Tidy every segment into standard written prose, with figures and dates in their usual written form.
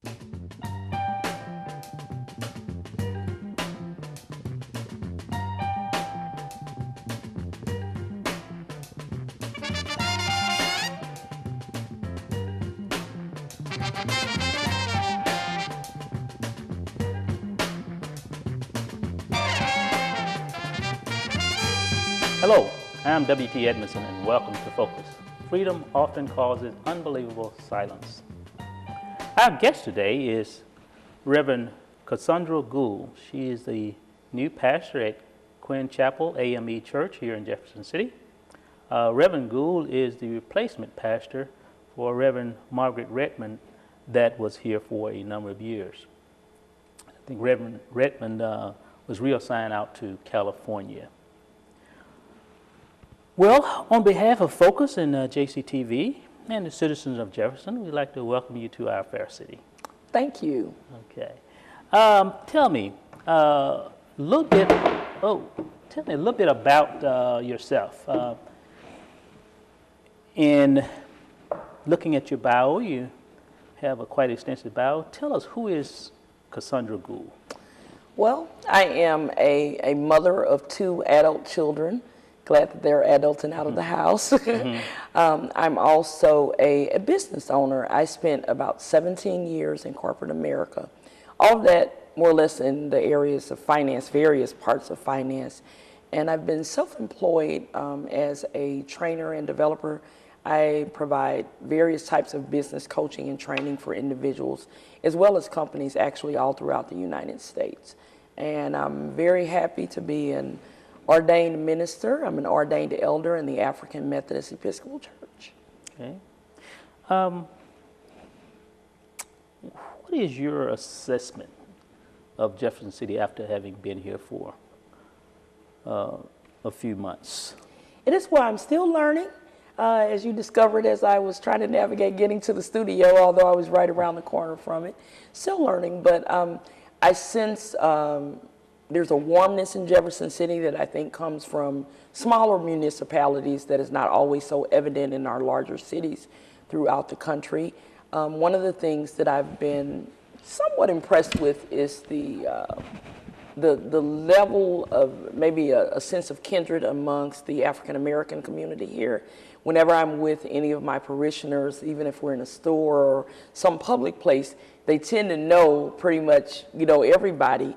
Hello, I'm WT Edmonson and welcome to Focus. Freedom often causes unbelievable silence. Our guest today is Reverend Cassandra Gould. She is the new pastor at Quinn Chapel AME Church here in Jefferson City. Reverend Gould is the replacement pastor for Reverend Margaret Redmond that was here for a number of years. I think Reverend Redmond was reassigned out to California. Well, on behalf of Focus and JCTV and the citizens of Jefferson, we'd like to welcome you to our fair city. Thank you. Okay. Tell me a little bit about yourself. In looking at your bio, you have a quite extensive bio. Tell us, who is Cassandra Gould? Well, I am a mother of 2 adult children. Glad that they're adults and out of the house. I'm also a business owner. I spent about 17 years in corporate America. All of that more or less in the areas of finance, various parts of finance. And I've been self-employed as a trainer and developer. I provide various types of business coaching and training for individuals, as well as companies actually all throughout the United States. And I'm very happy to be an ordained minister. I'm an ordained elder in the African Methodist Episcopal Church. Okay. What is your assessment of Jefferson City after having been here for a few months? It is where I'm still learning. As you discovered as I was trying to navigate getting to the studio, although I was right around the corner from it. Still learning, but I sense there's a warmness in Jefferson City that I think comes from smaller municipalities that is not always so evident in our larger cities throughout the country. One of the things that I've been somewhat impressed with is the level of maybe a sense of kindred amongst the African American community here. Whenever I'm with any of my parishioners, even if we're in a store or some public place, they tend to know pretty much, everybody.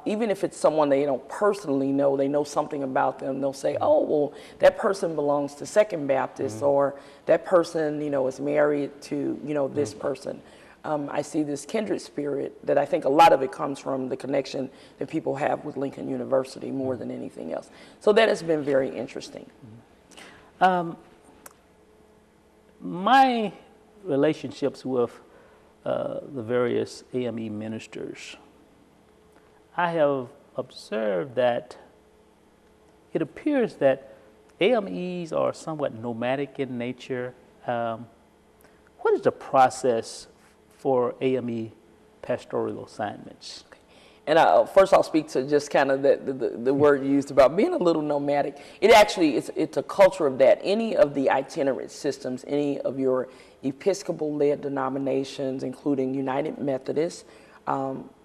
Even if it's someone they don't personally know, they know something about them. They'll say, oh, well, that person belongs to Second Baptist, or that person, is married to, this person. I see this kindred spirit that I think a lot of it comes from the connection that people have with Lincoln University more than anything else. So that has been very interesting. My relationships with the various AME ministers, I have observed that it appears that AMEs are somewhat nomadic in nature. What is the process for AME pastoral assignments? And first I'll speak to just kind of the word used about being a little nomadic. It actually, it's a culture of that. Any of the itinerant systems, any of your Episcopal-led denominations, including United Methodist,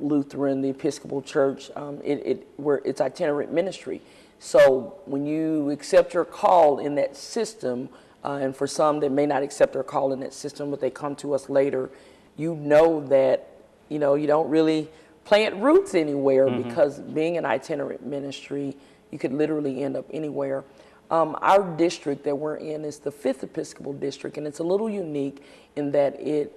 Lutheran, the Episcopal Church, it's itinerant ministry. So when you accept your call in that system, and for some that may not accept their call in that system, but they come to us later, you know that, you don't really plant roots anywhere, because being an itinerant ministry, you could literally end up anywhere. Our district that we're in is the 5th Episcopal District, and it's a little unique in that it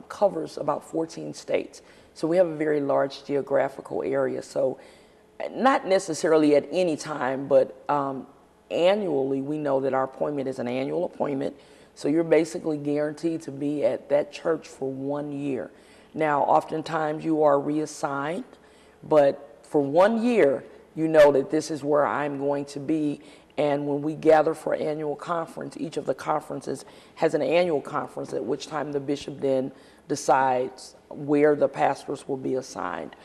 covers about 14 states. So we have a very large geographical area. So not necessarily at any time, but annually, we know that our appointment is an annual appointment. So you're basically guaranteed to be at that church for 1 year. Now, oftentimes you are reassigned, but for 1 year, you know that this is where I'm going to be. And when we gather for annual conference, each of the conferences has an annual conference, at which time the bishop then decides where the pastors will be assigned.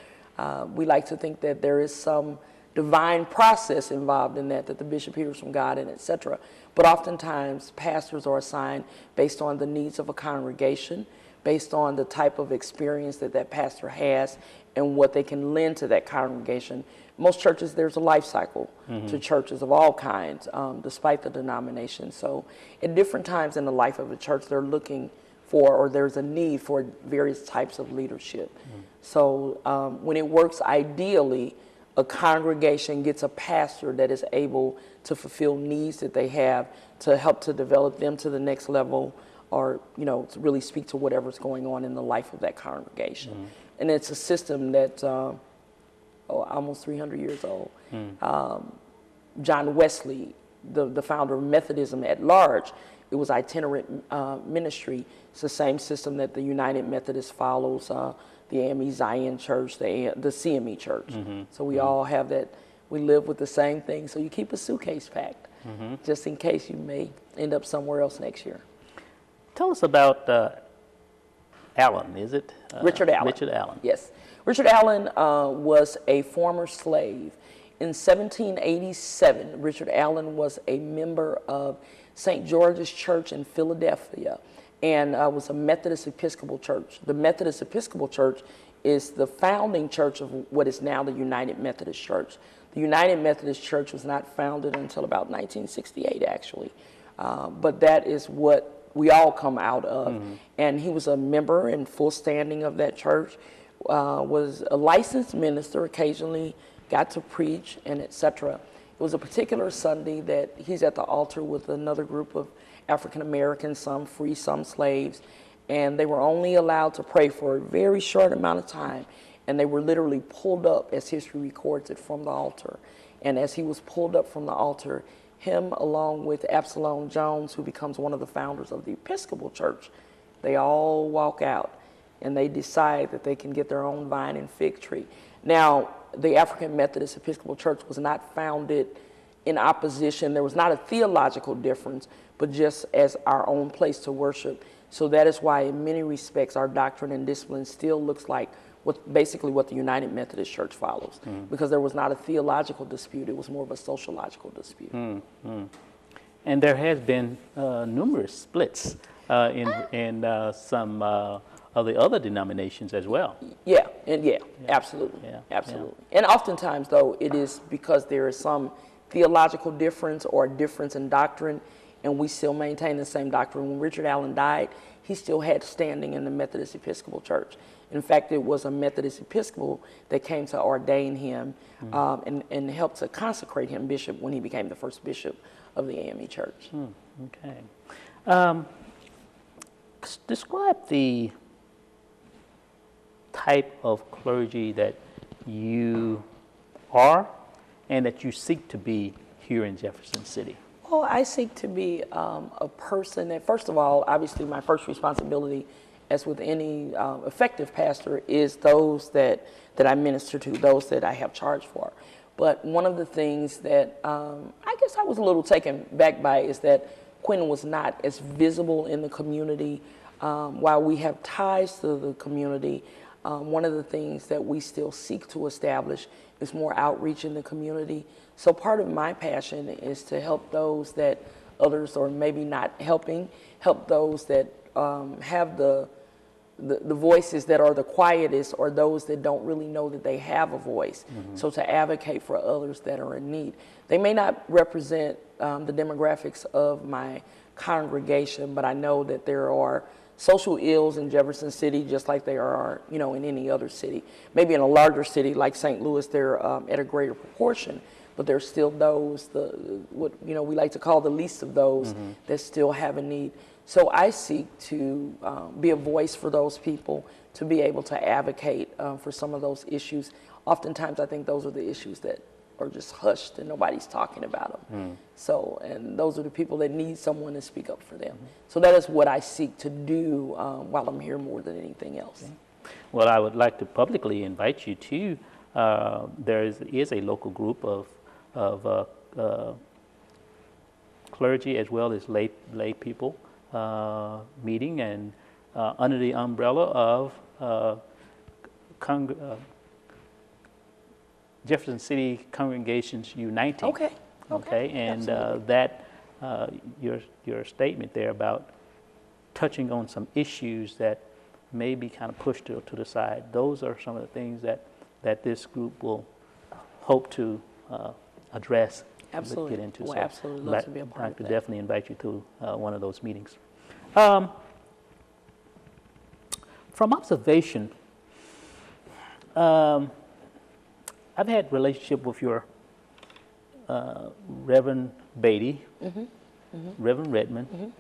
We like to think that there is some divine process involved in that the bishop hears from God, and etc. But oftentimes pastors are assigned based on the needs of a congregation, based on the type of experience that that pastor has and what they can lend to that congregation. Most churches, there's a life cycle to churches of all kinds, despite the denomination. So at different times in the life of a church, they're looking for, or there's a need for various types of leadership. So when it works ideally, a congregation gets a pastor that is able to fulfill needs that they have to help to develop them to the next level, or to really speak to whatever's going on in the life of that congregation. And it's a system that's almost 300 years old. John Wesley, the founder of Methodism at large, it was itinerant ministry. It's the same system that the United Methodist follows, the AME Zion Church, the CME Church. So we all have that. We live with the same thing. So you keep a suitcase packed, just in case you may end up somewhere else next year. Tell us about Allen, is it? Richard Allen. Richard Allen. Yes. Richard Allen was a former slave. In 1787, Richard Allen was a member of St. George's Church in Philadelphia, and was a Methodist Episcopal church. The Methodist Episcopal Church is the founding church of what is now the United Methodist Church. The United Methodist Church was not founded until about 1968, actually, but that is what we all come out of. And he was a member in full standing of that church, was a licensed minister, occasionally got to preach, and etc. It was a particular Sunday that he's at the altar with another group of African Americans, some free, some slaves, and they were only allowed to pray for a very short amount of time, and they were literally pulled up, as history records it, from the altar. And as he was pulled up from the altar, him along with Absalom Jones, who becomes one of the founders of the Episcopal Church, they all walk out and they decide that they can get their own vine and fig tree. Now, the African Methodist Episcopal Church was not founded in opposition. There was not a theological difference, but just as our own place to worship. So that is why, in many respects, our doctrine and discipline still looks like basically what the United Methodist Church follows, because there was not a theological dispute. It was more of a sociological dispute. And there has been numerous splits in some of the other denominations as well. Absolutely. And oftentimes, though, it is because there is some theological difference or difference in doctrine, and we still maintain the same doctrine. When Richard Allen died, he still had standing in the Methodist Episcopal Church. In fact, it was a Methodist Episcopal that came to ordain him and helped to consecrate him bishop when he became the first bishop of the AME Church. Okay. Describe the type of clergy that you are and that you seek to be here in Jefferson City. Well, I seek to be a person that, first of all, obviously my first responsibility, as with any effective pastor, is those that I minister to, those that I have charge for. But one of the things that I guess I was a little taken back by is that Quinn was not as visible in the community. While we have ties to the community, one of the things that we still seek to establish is more outreach in the community. So part of my passion is to help those that others are maybe not helping, help those that have the voices that are the quietest, or those that don't really know that they have a voice. So to advocate for others that are in need. They may not represent the demographics of my congregation, but I know that there are social ills in Jefferson City, just like there are, in any other city. Maybe in a larger city like St. Louis, they're at a greater proportion, but there's still those, what we like to call the least of those, that still have a need. So I seek to be a voice for those people, to be able to advocate for some of those issues. Oftentimes, I think those are the issues that are just hushed and nobody's talking about them. So, and those are the people that need someone to speak up for them. So that is what I seek to do while I'm here more than anything else. Okay. Well, I would like to publicly invite you to, there is a local group of clergy as well as lay people meeting, and under the umbrella of Jefferson City Congregations Uniting. Okay. And that your statement there about touching on some issues that may be kind of pushed to the side. Those are some of the things that this group will hope to address. Absolutely. Get into. Well, So absolutely love to be a part I of could that. definitely invite you to one of those meetings. From observation, I've had relationship with your Reverend Beatty, Reverend Redmond,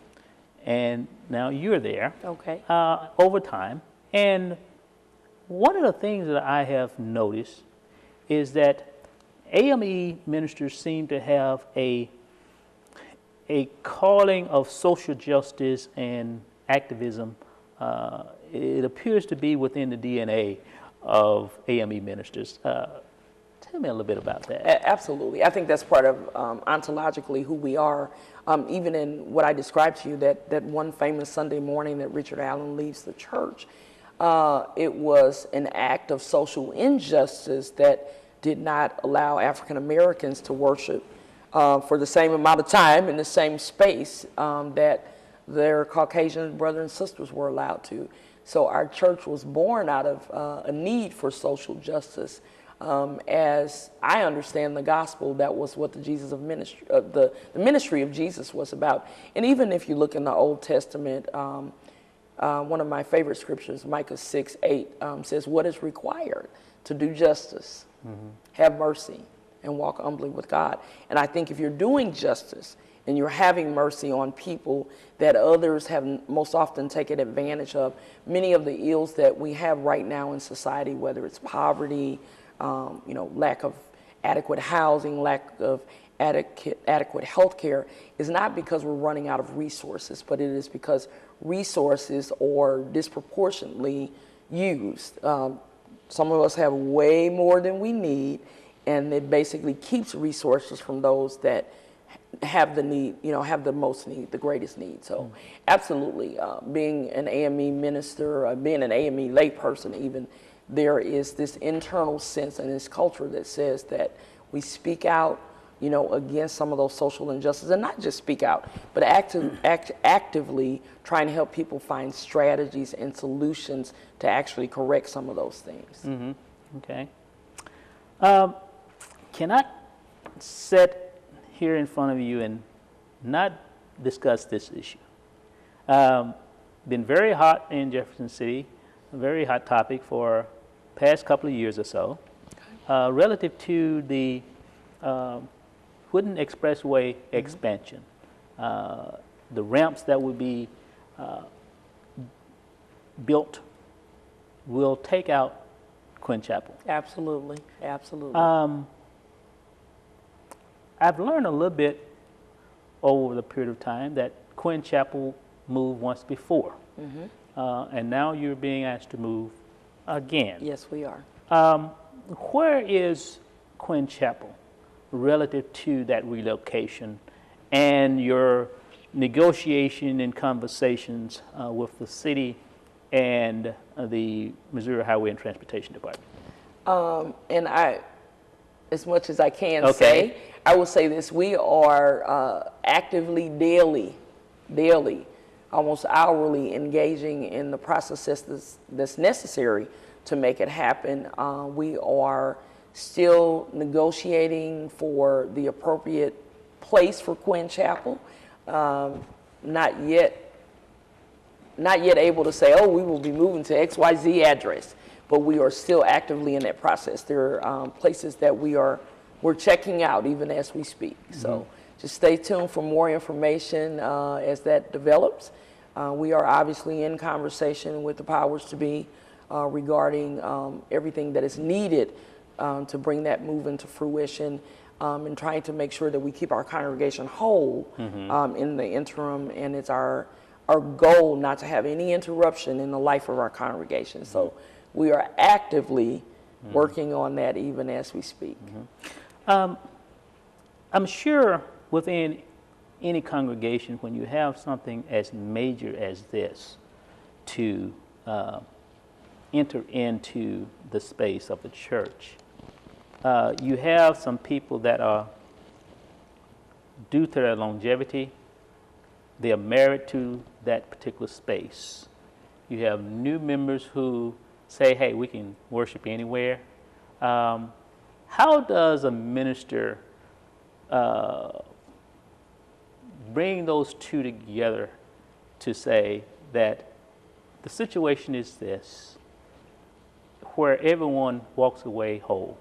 and now you're there. Okay. Over time. And one of the things that I have noticed is that AME ministers seem to have a calling of social justice and activism. It appears to be within the DNA of AME ministers. Tell me a little bit about that. Absolutely. I think that's part of ontologically who we are. Even in what I described to you, that one famous Sunday morning that Richard Allen leaves the church, it was an act of social injustice that did not allow African Americans to worship for the same amount of time in the same space that their Caucasian brothers and sisters were allowed to. So our church was born out of a need for social justice. As I understand the gospel, that was what the ministry of Jesus was about. And even if you look in the Old Testament, one of my favorite scriptures, Micah 6:8, says, "What is required to do justice, have mercy, and walk humbly with God?" And I think if you're doing justice and you're having mercy on people that others have most often taken advantage of, many of the ills that we have right now in society, whether it's poverty, lack of adequate housing, lack of adequate health care, is not because we're running out of resources, but it is because resources are disproportionately used. Some of us have way more than we need, and it basically keeps resources from those that have the need, have the most need, the greatest need. So absolutely, being an AME minister, being an AME layperson even, there is this internal sense and this culture that says that we speak out, against some of those social injustices, and not just speak out, but actively trying to help people find strategies and solutions to actually correct some of those things. Okay. Can I sit here in front of you and not discuss this issue? Been very hot in Jefferson City, a very hot topic for past couple of years or so, relative to the Wooden Expressway expansion. The ramps that would be built will take out Quinn Chapel. Absolutely, absolutely. I've learned a little bit over the period of time that Quinn Chapel moved once before, and now you're being asked to move again. Yes, we are. Where is Quinn Chapel relative to that relocation and your negotiation and conversations with the city and the Missouri Highway and Transportation Department? And I, as much as I can say, I will say this: we are actively, daily, almost hourly engaging in the process that's necessary to make it happen. We are still negotiating for the appropriate place for Quinn Chapel. Not yet able to say, oh, we will be moving to XYZ address, but we are still actively in that process. There are places that we're checking out even as we speak. So just stay tuned for more information as that develops. We are obviously in conversation with the powers to be regarding everything that is needed to bring that move into fruition, and trying to make sure that we keep our congregation whole in the interim. And it's our goal not to have any interruption in the life of our congregation. So we are actively working on that even as we speak. I'm sure within any congregation, when you have something as major as this to enter into the space of the church, you have some people that are, due to their longevity, they are married to that particular space, You have new members who say, hey, we can worship anywhere. How does a minister bring those two together to say that the situation is this, where everyone walks away whole?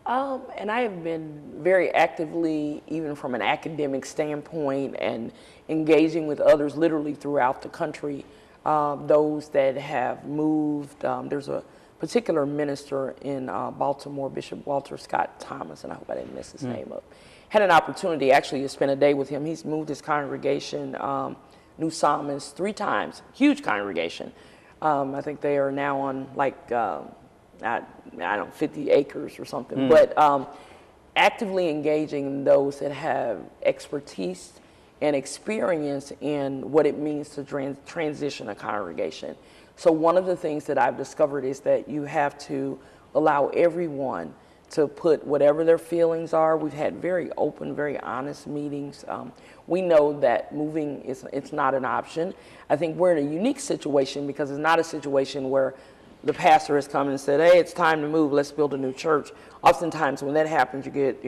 And I have been very actively, even from an academic standpoint, and engaging with others literally throughout the country, those that have moved. There's a particular minister in Baltimore, Bishop Walter Scott Thomas, and I hope I didn't mess his name up. Had an opportunity actually to spend a day with him. He's moved his congregation, New Psalmist, 3 times, huge congregation. I think they are now on like, I don't know, 50 acres or something, but actively engaging those that have expertise and experience in what it means to transition a congregation. So one of the things that I've discovered is that you have to allow everyone to put whatever their feelings are. We've had very open, very honest meetings. We know that moving it's not an option. I think we're in a unique situation because it's not a situation where the pastor has come and said, hey, it's time to move, let's build a new church. Oftentimes when that happens, you get,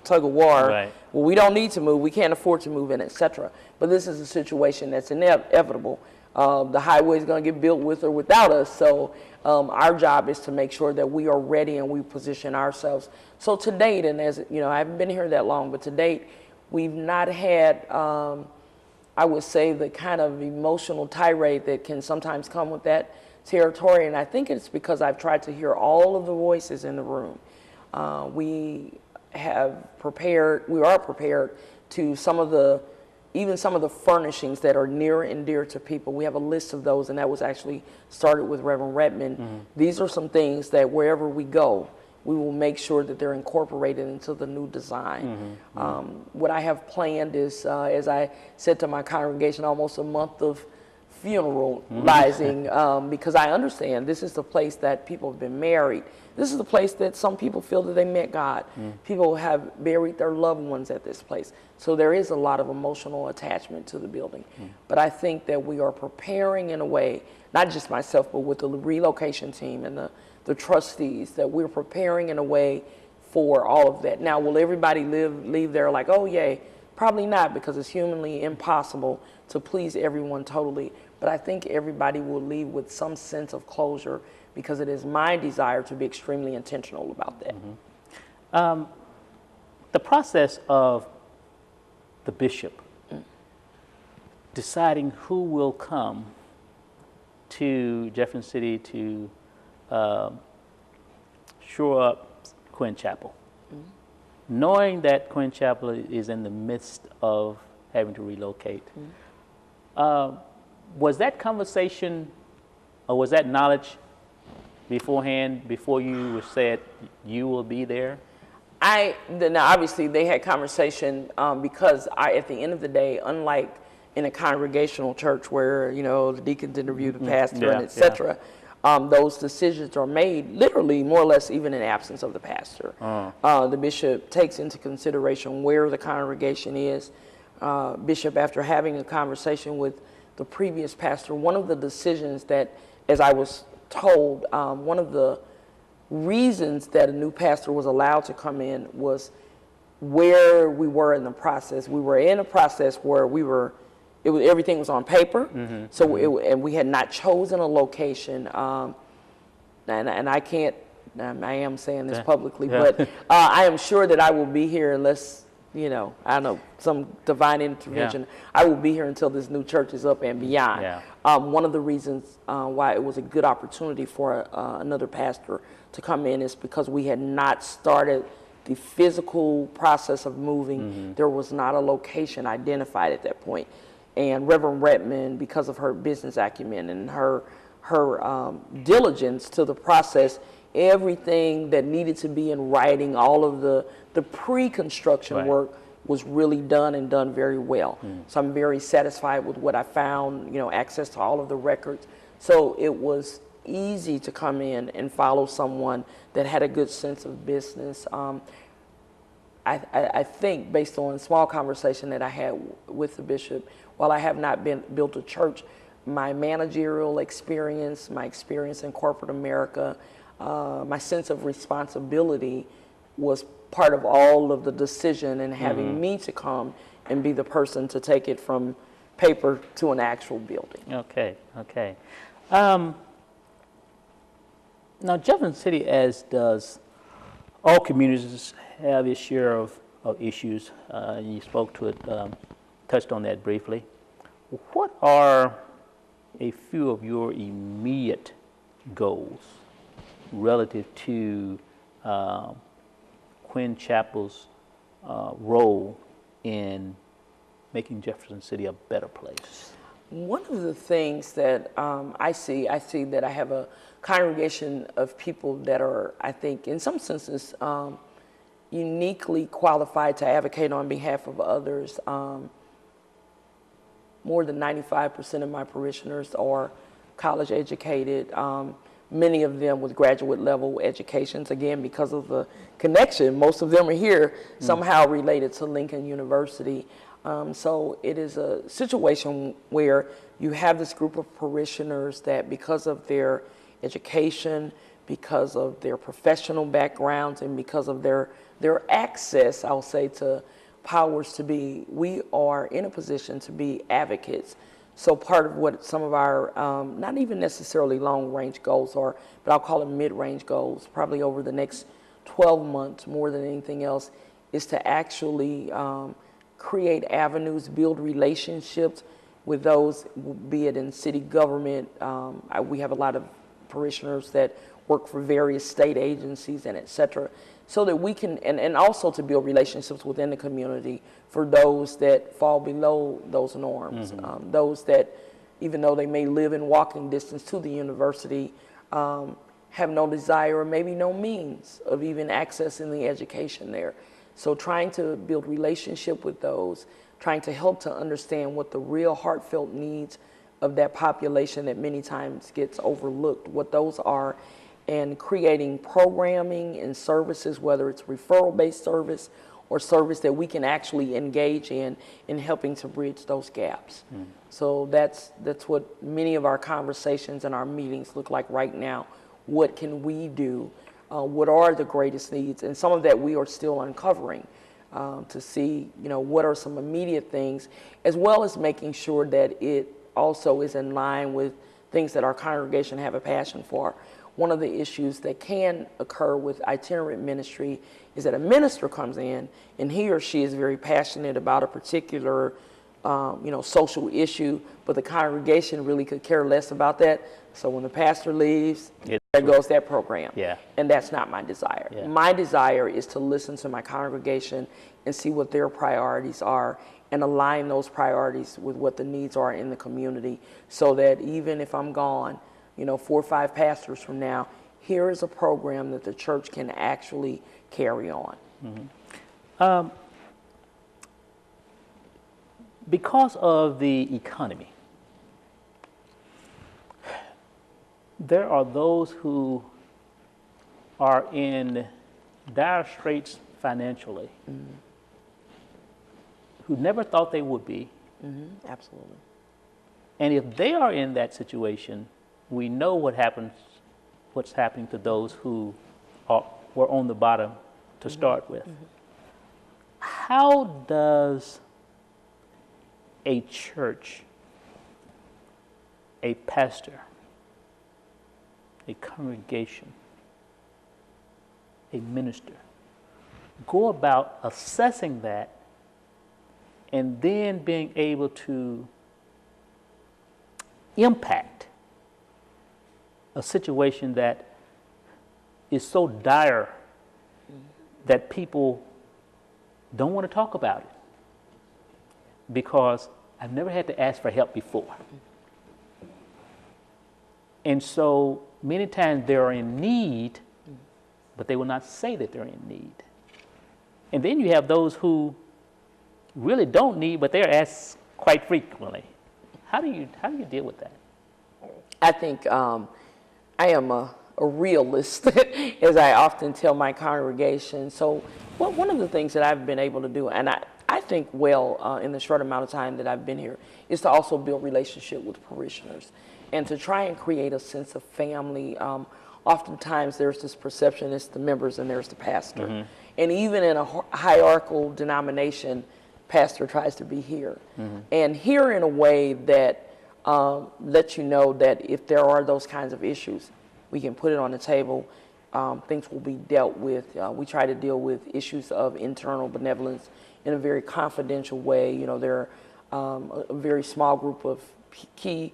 tug of war. Right. Well, we don't need to move, we can't afford to move in, etc. But this is a situation that's inevitable. The highway is going to get built with or without us. So our job is to make sure that we are ready and we position ourselves. So to date, and as I haven't been here that long, but to date, we've not had, I would say, the kind of emotional tirade that can sometimes come with that territory. And I think it's because I've tried to hear all of the voices in the room. We are prepared to even some of the furnishings that are near and dear to people. We have a list of those, and that was actually started with Reverend Redmond. Mm-hmm. These are some things that wherever we go, we will make sure that they're incorporated into the new design. Mm-hmm. What I have planned is, as I said to my congregation, almost a month of funeralizing, because I understand this is the place that people have been married. This is the place that some people feel that they met God. People have buried their loved ones at this place. So there is a lot of emotional attachment to the building. But I think that we are preparing in a way, not just myself, but with the relocation team and the trustees, that we're preparing in a way for all of that. Now, will everybody leave there like, oh, yay? Probably not, because it's humanly impossible to please everyone totally. But I think everybody will leave with some sense of closure, because it is my desire to be extremely intentional about that. The process of the bishop deciding who will come to Jefferson City to shore up Quinn Chapel, knowing that Quinn Chapel is in the midst of having to relocate, was that conversation or was that knowledge beforehand, before you said you will be there? Now obviously they had conversation because at the end of the day, unlike in a congregational church where the deacons interview the pastor and etc., those decisions are made literally more or less even in absence of the pastor. The bishop takes into consideration where the congregation is. Bishop, after having a conversation with the previous pastor, one of the decisions that, as I was told, one of the reasons that a new pastor was allowed to come in was where we were in the process. We were in a process where everything was on paper, and we had not chosen a location. And I can't, I am saying this publicly, but I am sure that I will be here unless, I don't know, some divine intervention. I will be here until this new church is up and beyond. One of the reasons why it was a good opportunity for another pastor to come in is because we had not started the physical process of moving. There was not a location identified at that point. And Reverend Redmond, because of her business acumen and her diligence to the process, everything that needed to be in writing, all of the pre-construction work was really done and done very well. So I'm very satisfied with what I found, access to all of the records. So it was easy to come in and follow someone that had a good sense of business. I think, based on a small conversation that I had with the bishop, while I have not built a church, my managerial experience, my experience in corporate America, my sense of responsibility was part of all of the decision and having me to come and be the person to take it from paper to an actual building. Okay, okay. Now, Jefferson City, as does all communities, have its share of issues. You spoke to it, touched on that briefly. What are a few of your immediate goals relative to Quinn Chapel's role in making Jefferson City a better place? One of the things that I see that I have a congregation of people that are, I think, in some senses, uniquely qualified to advocate on behalf of others. More than 95% of my parishioners are college educated, many of them with graduate level educations. Again, because of the connection, most of them are here somehow related to Lincoln University. So it is a situation where you have this group of parishioners that, because of their education, because of their professional backgrounds, and because of their access, I'll say, to powers to be, we are in a position to be advocates. So part of what some of our, not even necessarily long-range goals are, but I'll call it mid-range goals, probably over the next 12 months more than anything else, is to actually create avenues, build relationships with those, be it in city government. We have a lot of parishioners that work for various state agencies and et cetera, so that we can, and also to build relationships within the community for those that fall below those norms, those that, even though they may live in walking distance to the university, have no desire or maybe no means of even accessing the education there. So trying to build relationship with those, trying to help to understand what the real heartfelt needs of that population that many times gets overlooked, what those are, and creating programming and services, whether it's referral-based service or service that we can actually engage in helping to bridge those gaps. So that's what many of our conversations and our meetings look like right now. What can we do? What are the greatest needs? And some of that we are still uncovering to see, what are some immediate things, as well as making sure that it also is in line with things that our congregation have a passion for. One of the issues that can occur with itinerant ministry is that a minister comes in and he or she is very passionate about a particular social issue, but the congregation really could care less about that. So when the pastor leaves, there goes that program. Yeah. And that's not my desire. Yeah. My desire is to listen to my congregation and see what their priorities are and align those priorities with what the needs are in the community, so that even if I'm gone, 4 or 5 pastors from now, here is a program that the church can actually carry on. Because of the economy, there are those who are in dire straits financially, who never thought they would be. Absolutely. And if they are in that situation, we know what's happening to those who were on the bottom to start with. How does a church, a pastor, a congregation, a minister go about assessing that and then being able to impact a situation that is so dire that people don't want to talk about it because I've never had to ask for help before. And so many times they are in need, but they will not say that they're in need. And then you have those who really don't need, but they're asked quite frequently. How do you deal with that? I think I am a realist, as I often tell my congregation. So one of the things that I've been able to do, and I I think well in the short amount of time that I've been here, is to also build relationship with parishioners and to try and create a sense of family. Oftentimes there's this perception it's the members and there's the pastor. Mm-hmm. And even in a hierarchical denomination, pastor tries to be here. Mm-hmm. And here in a way that lets you know that if there are those kinds of issues, we can put it on the table. Things will be dealt with. We try to deal with issues of internal benevolence in a very confidential way. You know, there are a very small group of key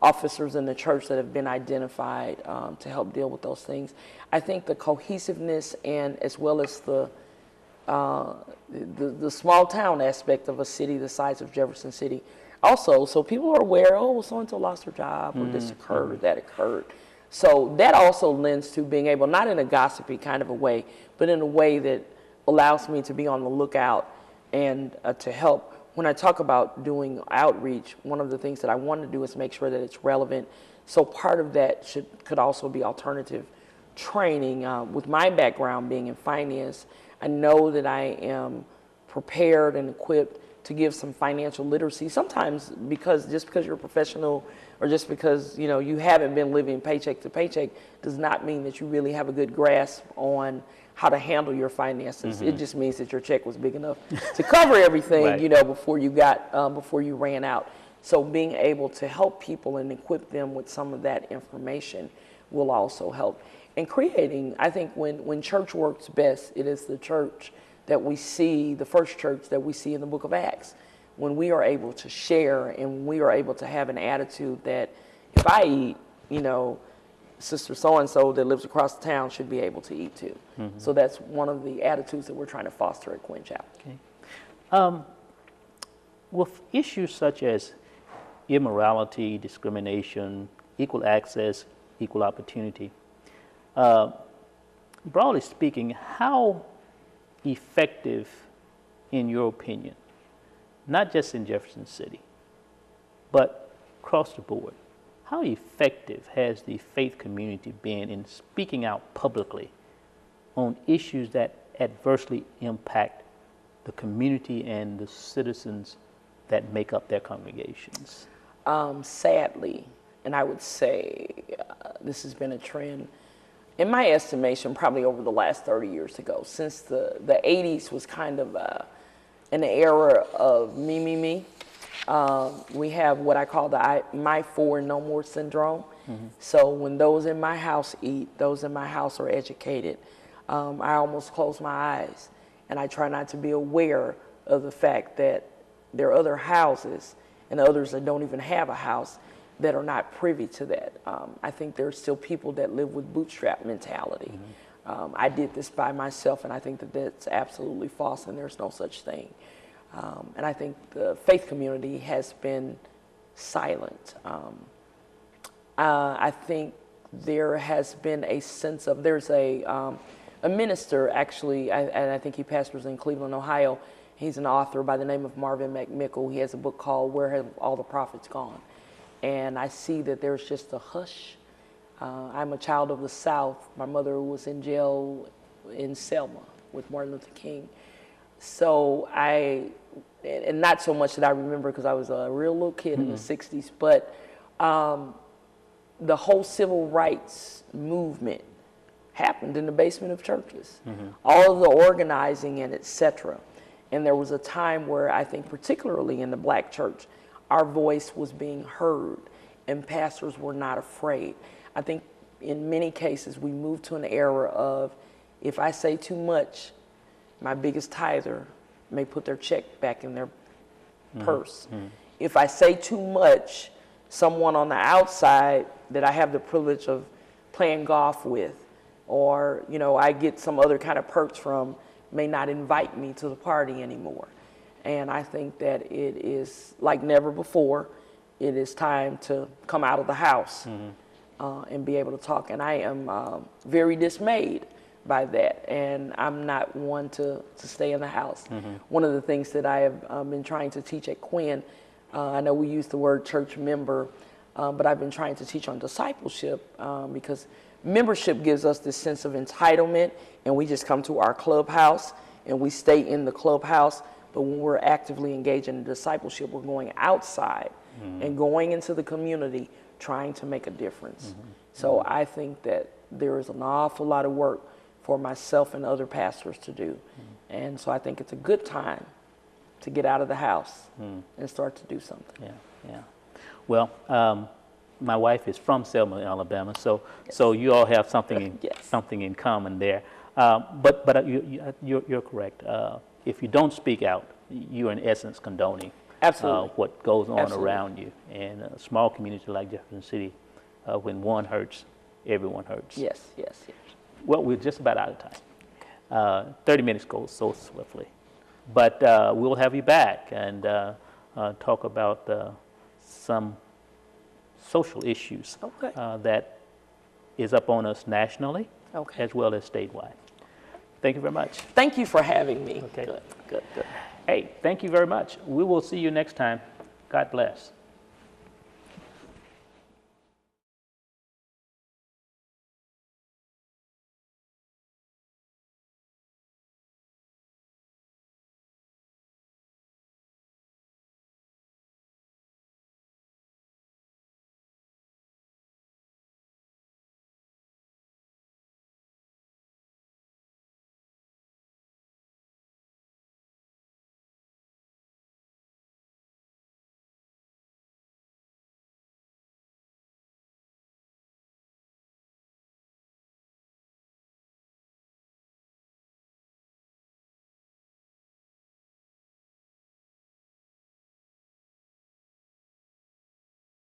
officers in the church that have been identified to help deal with those things. I think the cohesiveness and as well as the small town aspect of a city the size of Jefferson City also, so people are aware, oh, so-and-so lost her job, or this occurred, or that occurred. So that also lends to being able, not in a gossipy kind of a way, but in a way that allows me to be on the lookout and to help. When I talk about doing outreach, one of the things that I want to do is make sure that it's relevant. So part of that could also be alternative training. With my background being in finance, I know that I am prepared and equipped to give some financial literacy. Sometimes just because you're a professional or just because you haven't been living paycheck to paycheck does not mean that you really have a good grasp on how to handle your finances. Mm-hmm. It just means that your check was big enough to cover everything, right, before you ran out. So being able to help people and equip them with some of that information will also help. And creating, I think when church works best, it is the church that we see, the first church that we see in the book of Acts, when we are able to share and we are able to have an attitude that if I eat, Sister so-and-so that lives across the town should be able to eat too. Mm-hmm. So that's one of the attitudes that we're trying to foster at Quinn Chapel. Okay. With issues such as immorality, discrimination, equal access, equal opportunity, broadly speaking, how effective, in your opinion, not just in Jefferson City, but across the board, how effective has the faith community been in speaking out publicly on issues that adversely impact the community and the citizens that make up their congregations? Sadly, and I would say this has been a trend, in my estimation, probably over the last 30 years ago, since the 80s was kind of an era of me. We have what I call the my four no more syndrome. Mm-hmm. So when those in my house eat, those in my house are educated. I almost close my eyes and I try not to be aware of the fact that there are other houses and others that don't even have a house that are not privy to that. I think there are still people that live with bootstrap mentality. Mm-hmm. I did this by myself, and I think that that's absolutely false, and there's no such thing. And I think the faith community has been silent. I think there has been a sense of, there's a minister, actually, and I think he pastors in Cleveland, Ohio. He's an author by the name of Marvin McMickle. He has a book called Where Have All the Prophets Gone? And I see that there's just a hush. I'm a child of the South. My mother was in jail in Selma with Martin Luther King. So and not so much that I remember because I was a real little kid in the 60s, but the whole civil rights movement happened in the basement of churches. Mm-hmm. All of the organizing and et cetera. And there was a time where I think particularly in the black church, our voice was being heard and pastors were not afraid. I think in many cases we moved to an era of, if I say too much, my biggest tither may put their check back in their purse. Mm-hmm. If I say too much, someone on the outside that I have the privilege of playing golf with, or I get some other kind of perks from, may not invite me to the party anymore. And I think that it is like never before, it is time to come out of the house and be able to talk. And I am very dismayed by that. And I'm not one to stay in the house. Mm-hmm. One of the things that I have been trying to teach at Quinn, I know we use the word church member, but I've been trying to teach on discipleship because membership gives us this sense of entitlement, and we just come to our clubhouse and we stay in the clubhouse. But when we're actively engaged in discipleship, we're going outside and going into the community, trying to make a difference. So I think that there is an awful lot of work for myself and other pastors to do. And so I think it's a good time to get out of the house and start to do something. Yeah. Well, my wife is from Selma, Alabama, so you all have something in, something in common there. But you're correct. If you don't speak out, you're in essence condoning what goes on around you. And a small community like Jefferson City, when one hurts, everyone hurts. Yes. Well, we're just about out of time. 30 minutes goes so swiftly. But we'll have you back and talk about some social issues that is up on us nationally as well as statewide. Thank you very much. Thank you for having me. Okay. Good. Hey, thank you very much. We will see you next time. God bless.